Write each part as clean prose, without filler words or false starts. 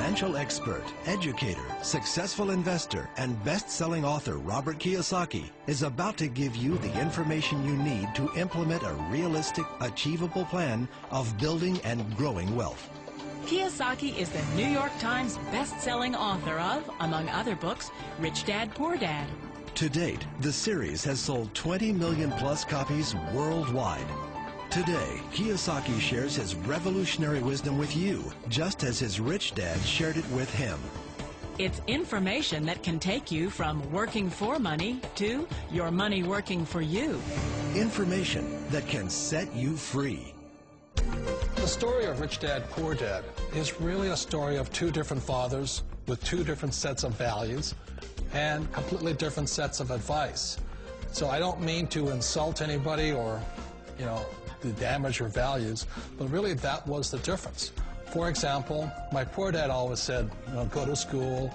Financial expert, educator, successful investor, and best-selling author Robert Kiyosaki is about to give you the information you need to implement a realistic, achievable plan of building and growing wealth. Kyosaki is the New York Times best-selling author of, among other books, Rich Dad, Poor Dad. To date, the series has sold 20 million plus copies worldwide. Today, Kiyosaki shares his revolutionary wisdom with you, just as his rich dad shared it with him. It's information that can take you from working for money to your money working for you. Information that can set you free. The story of Rich Dad, Poor Dad is really a story of two different fathers with two different sets of values and completely different sets of advice. So I don't mean to insult anybody or, to damage your values, but really that was the difference. For example, my poor dad always said, go to school,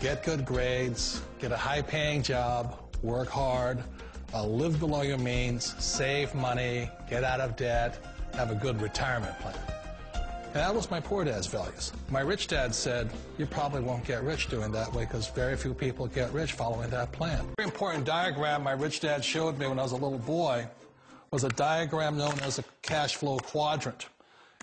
get good grades, get a high-paying job, work hard, live below your means, save money, get out of debt, have a good retirement plan. And that was my poor dad's values. My rich dad said, you probably won't get rich doing that way because very few people get rich following that plan. A very important diagram my rich dad showed me when I was a little boy was a diagram known as a cash flow quadrant.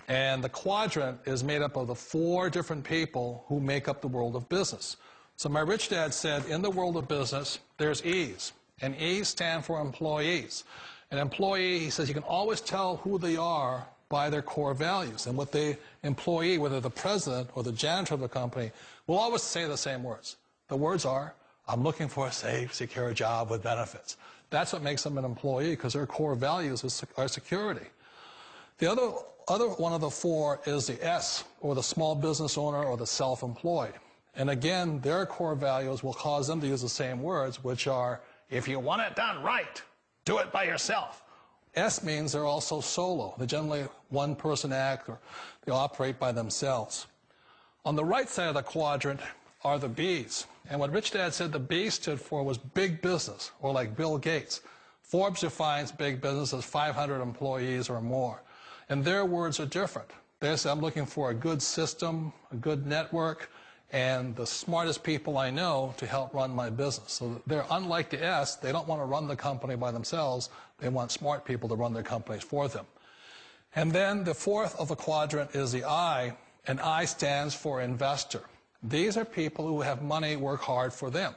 And the quadrant is made up of the four different people who make up the world of business. So my rich dad said, in the world of business, there's E's. And E's stand for employees. An employee, he says, you can always tell who they are by their core values. And what the employee, whether the president or the janitor of the company, will always say the same words. The words are, I'm looking for a safe, secure job with benefits. That's what makes them an employee, because their core values are security. The other one of the four is the S, or the small business owner or the self-employed. And again, their core values will cause them to use the same words, which are, if you want it done right, do it by yourself. S means they're also solo. They're generally one-person act, or they operate by themselves. On the right side of the quadrant are the B's. And what Rich Dad said the B stood for was big business, or like Bill Gates. Forbes defines big business as 500 employees or more. And their words are different. They say, I'm looking for a good system, a good network, and the smartest people I know to help run my business. So they're unlike the S. They don't want to run the company by themselves. They want smart people to run their companies for them. And then the fourth of the quadrant is the I, and I stands for investor. These are people who have money work hard for them.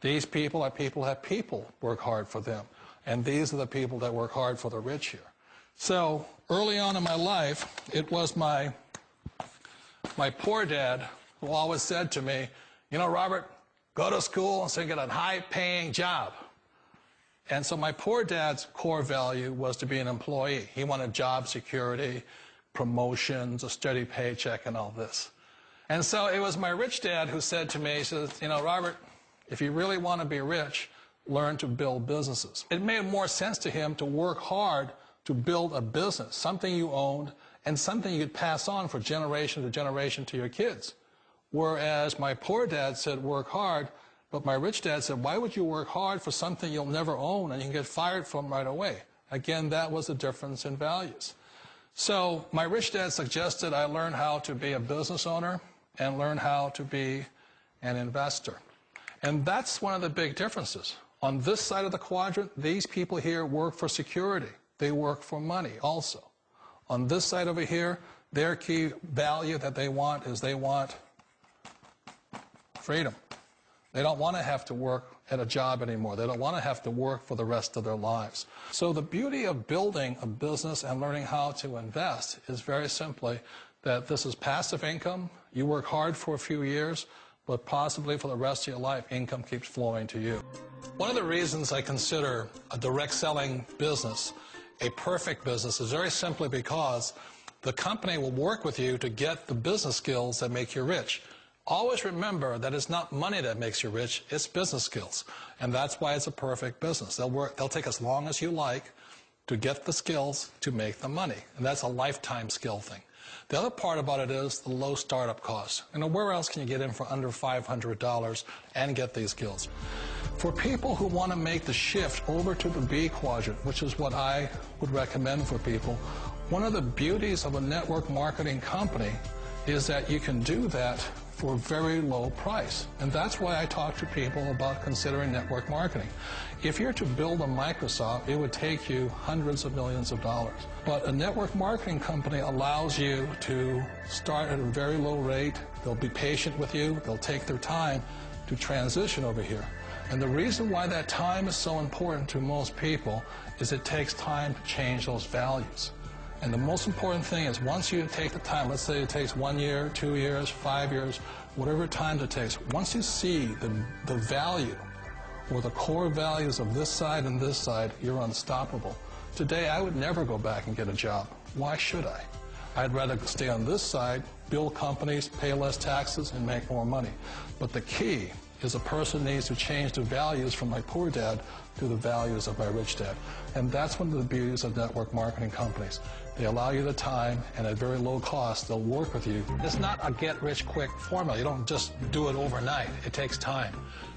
These people are people who have people work hard for them. And these are the people that work hard for the rich here. So early on in my life, it was my poor dad who always said to me, Robert, go to school and so you get a high-paying job. And so my poor dad's core value was to be an employee. He wanted job security, promotions, a steady paycheck, and all this. And so it was my rich dad who said to me, he says, Robert, if you really want to be rich, learn to build businesses. It made more sense to him to work hard to build a business, something you owned and something you could pass on for generation to generation to your kids. Whereas my poor dad said work hard, but my rich dad said, why would you work hard for something you'll never own and you can get fired from right away? Again, that was the difference in values. So my rich dad suggested I learn how to be a business owner and learn how to be an investor. And that's one of the big differences. On this side of the quadrant, these people here work for security. They work for money also. On this side over here, their key value that they want is they want freedom. They don't want to have to work at a job anymore. They don't want to have to work for the rest of their lives. So the beauty of building a business and learning how to invest is very simply that this is passive income. You work hard for a few years, but possibly for the rest of your life, income keeps flowing to you. One of the reasons I consider a direct selling business a perfect business is very simply because the company will work with you to get the business skills that make you rich. Always remember that it's not money that makes you rich, it's business skills. And that's why it's a perfect business. They'll take as long as you like to get the skills to make the money. And that's a lifetime skill thing. The other part about it is the low startup cost. Where else can you get in for under $500 and get these skills? For people who want to make the shift over to the B quadrant, which is what I would recommend for people, one of the beauties of a network marketing company is that you can do that for a very low price. And that's why I talk to people about considering network marketing. If you're to build a Microsoft, it would take you hundreds of millions of dollars. But a network marketing company allows you to start at a very low rate. They'll be patient with you. They'll take their time to transition over here. And the reason why that time is so important to most people is it takes time to change those values. And the most important thing is once you take the time, let's say it takes 1 year, 2 years, 5 years, whatever time it takes, once you see the value or the core values of this side and this side, you're unstoppable. Today, I would never go back and get a job. Why should I? I'd rather stay on this side, build companies, pay less taxes, and make more money. But the key is a person needs to change the values from my poor dad to the values of my rich dad. And that's one of the beauties of network marketing companies. They allow you the time, and at very low cost, they'll work with you. It's not a get-rich-quick formula. You don't just do it overnight. It takes time.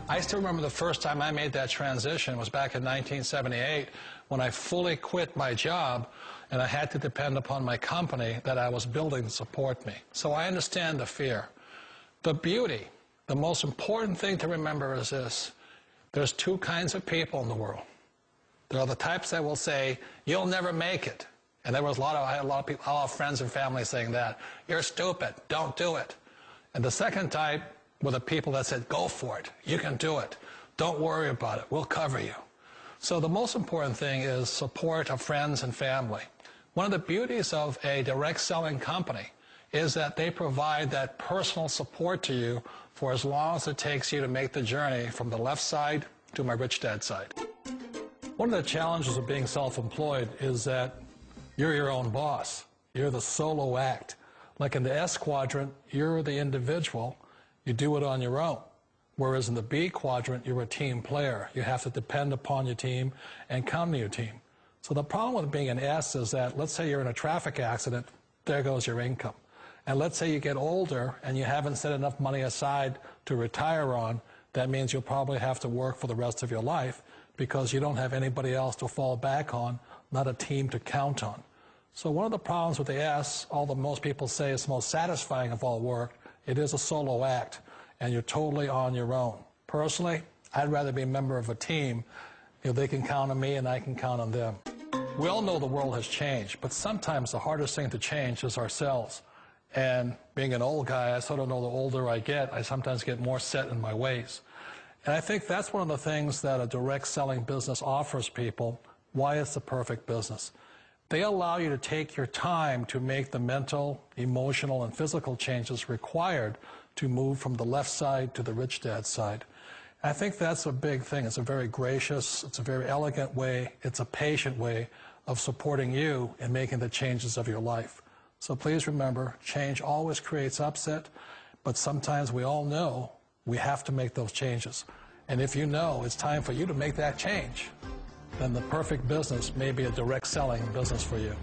I still remember the first time I made that transition was back in 1978 when I fully quit my job and I had to depend upon my company that I was building to support me. So I understand the fear. The beauty, the most important thing to remember is this. There's two kinds of people in the world. There are the types that will say, you'll never make it. And there was I had a lot of people, a lot of friends and family saying that. You're stupid. Don't do it. And the second type were the people that said, go for it. You can do it. Don't worry about it. We'll cover you. So the most important thing is support of friends and family. One of the beauties of a direct selling company is that they provide that personal support to you for as long as it takes you to make the journey from the left side to my rich dad side. One of the challenges of being self-employed is that you're your own boss. You're the solo act. Like in the S quadrant, you're the individual. You do it on your own. Whereas in the B quadrant, you're a team player. You have to depend upon your team and count on your team. So the problem with being an S is that, let's say you're in a traffic accident, there goes your income. And let's say you get older and you haven't set enough money aside to retire on, that means you'll probably have to work for the rest of your life because you don't have anybody else to fall back on, not a team to count on. So one of the problems with the S, although most people say it's the most satisfying of all work, it is a solo act, and you're totally on your own. Personally, I'd rather be a member of a team. You know, they can count on me and I can count on them. We all know the world has changed, but sometimes the hardest thing to change is ourselves. And being an old guy, I sort of know the older I get, I sometimes get more set in my ways. And I think that's one of the things that a direct selling business offers people, why it's the perfect business. They allow you to take your time to make the mental, emotional, and physical changes required to move from the left side to the rich dad side. I think that's a big thing. It's a very gracious, it's a very elegant way, it's a patient way of supporting you in making the changes of your life. So please remember, change always creates upset, but sometimes we all know we have to make those changes. And if you know it's time for you to make that change, then the perfect business may be a direct selling business for you.